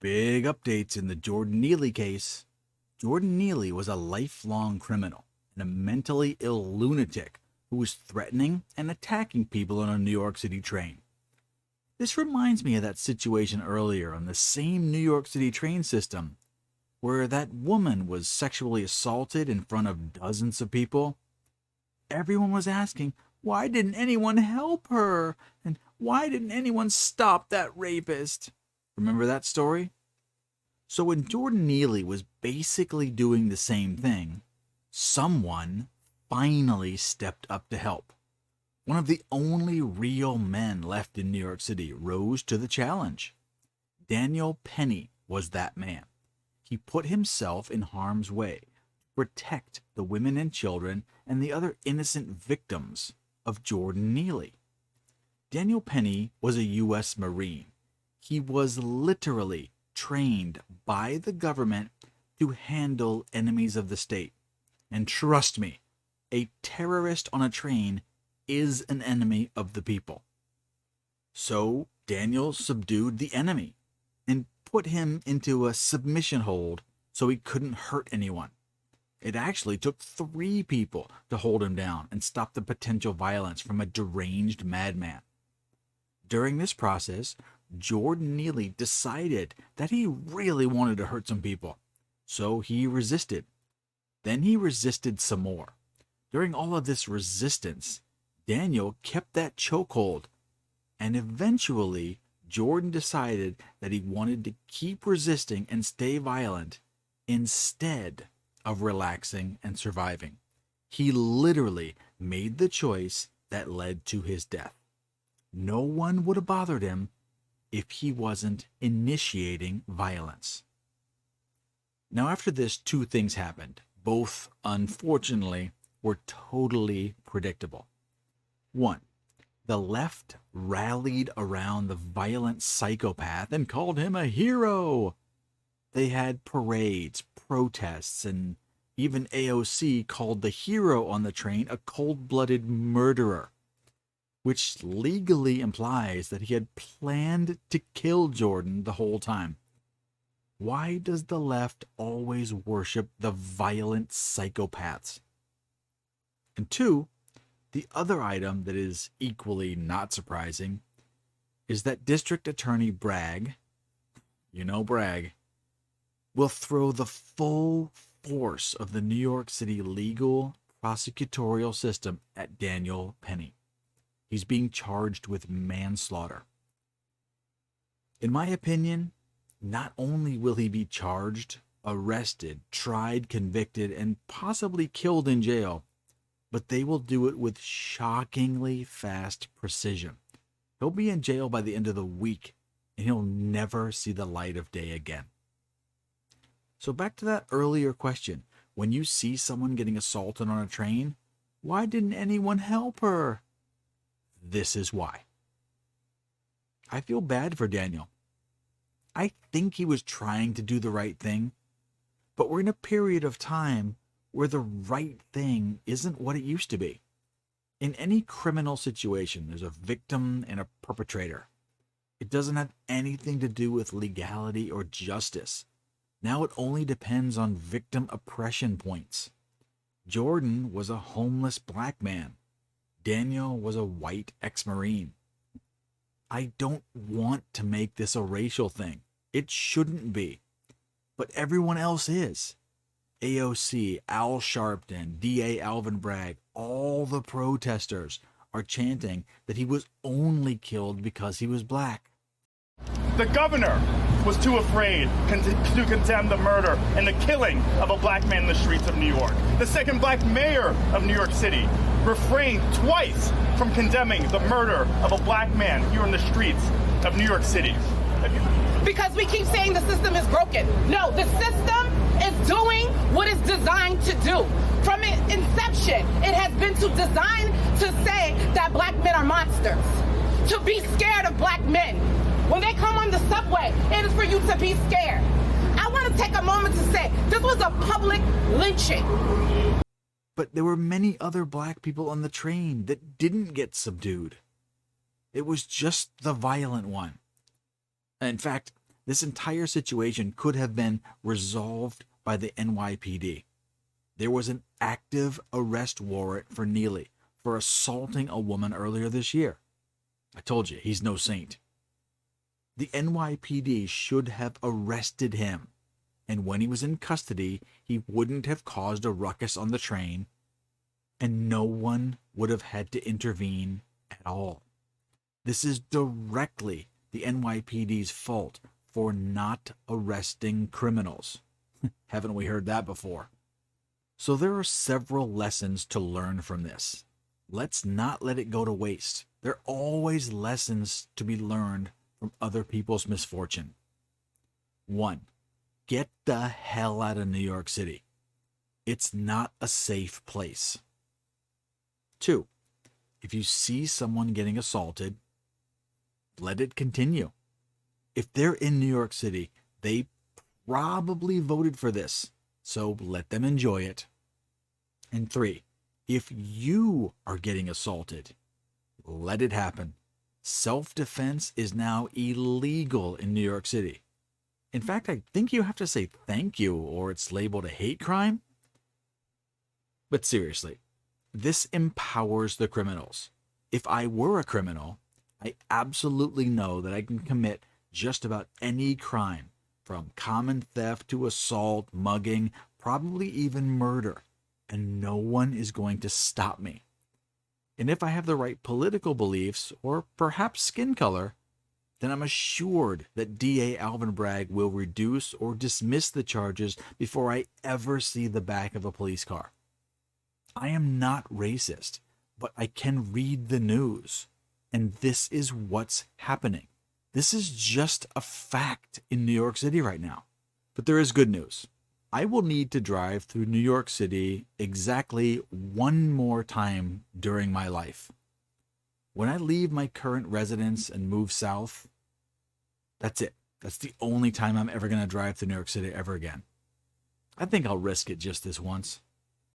Big updates in the Jordan Neely case. Jordan Neely was a lifelong criminal and a mentally ill lunatic who was threatening and attacking people on a New York City train. This reminds me of that situation earlier on the same New York City train system where that woman was sexually assaulted in front of dozens of people. Everyone was asking, why didn't anyone help her? And why didn't anyone stop that rapist? Remember that story? So when Jordan Neely was basically doing the same thing, someone finally stepped up to help. One of the only real men left in New York City rose to the challenge. Daniel Penny was that man. He put himself in harm's way to protect the women and children and the other innocent victims of Jordan Neely. Daniel Penny was a U.S. Marine. He was literally trained by the government to handle enemies of the state. And trust me, a terrorist on a train is an enemy of the people. So Daniel subdued the enemy and put him into a submission hold so he couldn't hurt anyone. It actually took 3 people to hold him down and stop the potential violence from a deranged madman. During this process, Jordan Neely decided that he really wanted to hurt some people, so he resisted. Then he resisted some more. During all of this resistance, Daniel kept that chokehold, and eventually Jordan decided that he wanted to keep resisting and stay violent instead of relaxing and surviving. He literally made the choice that led to his death. No one would have bothered him if he wasn't initiating violence. Now, after this, 2 things happened. Both, unfortunately, were totally predictable. 1. The left rallied around the violent psychopath and called him a hero. They had parades, protests, and even AOC called the hero on the train a cold-blooded murderer, which legally implies that he had planned to kill Jordan the whole time. Why does the left always worship the violent psychopaths? And 2, the other item that is equally not surprising is that District Attorney Bragg, Bragg, will throw the full force of the New York City legal prosecutorial system at Daniel Penny. He's being charged with manslaughter. In my opinion, not only will he be charged, arrested, tried, convicted, and possibly killed in jail, but they will do it with shockingly fast precision. He'll be in jail by the end of the week, and he'll never see the light of day again. So back to that earlier question. When you see someone getting assaulted on a train, why didn't anyone help her? This is why. I feel bad for Daniel. I think he was trying to do the right thing, but we're in a period of time where the right thing isn't what it used to be. In any criminal situation, there's a victim and a perpetrator. It doesn't have anything to do with legality or justice. Now it only depends on victim oppression points. Jordan was a homeless black man. Daniel was a white ex-Marine. I don't want to make this a racial thing. It shouldn't be. But everyone else is. AOC, Al Sharpton, DA Alvin Bragg, all the protesters are chanting that he was only killed because he was black. The governor was too afraid to condemn the murder and the killing of a black man in the streets of New York. The second black mayor of New York City refrained twice from condemning the murder of a black man here in the streets of New York City. Because we keep saying the system is broken. No, the system is doing what it's designed to do. From its inception, it has been designed to say that black men are monsters, to be scared of black men. When they come on the subway, it is for you to be scared. I want to take a moment to say this was a public lynching. But there were many other black people on the train that didn't get subdued. It was just the violent one. In fact, This entire situation could have been resolved by the NYPD. There was an active arrest warrant for Neely for assaulting a woman earlier this year. I told you, he's no saint. The NYPD should have arrested him, and when he was in custody, he wouldn't have caused a ruckus on the train, and no one would have had to intervene at all. This is directly the NYPD's fault for not arresting criminals. Haven't we heard that before? So there are several lessons to learn from this. Let's not let it go to waste. There are always lessons to be learned from other people's misfortune. 1. Get the hell out of New York City. It's not a safe place. 2. If you see someone getting assaulted, let it continue. If they're in New York City, they probably voted for this, so let them enjoy it. And 3, if you are getting assaulted, let it happen. Self-defense is now illegal in New York City. In fact, I think you have to say thank you or it's labeled a hate crime. But seriously, this empowers the criminals. If I were a criminal, I absolutely know that I can commit just about any crime, from common theft to assault, mugging, probably even murder, and no one is going to stop me. And if I have the right political beliefs, or perhaps skin color, then I'm assured that DA Alvin Bragg will reduce or dismiss the charges before I ever see the back of a police car. I am not racist, but I can read the news, and this is what's happening. This is just a fact in New York City right now. But there is good news. I will need to drive through New York City exactly one more time during my life. When I leave my current residence and move south, that's it. That's the only time I'm ever going to drive to New York City ever again. I think I'll risk it just this once.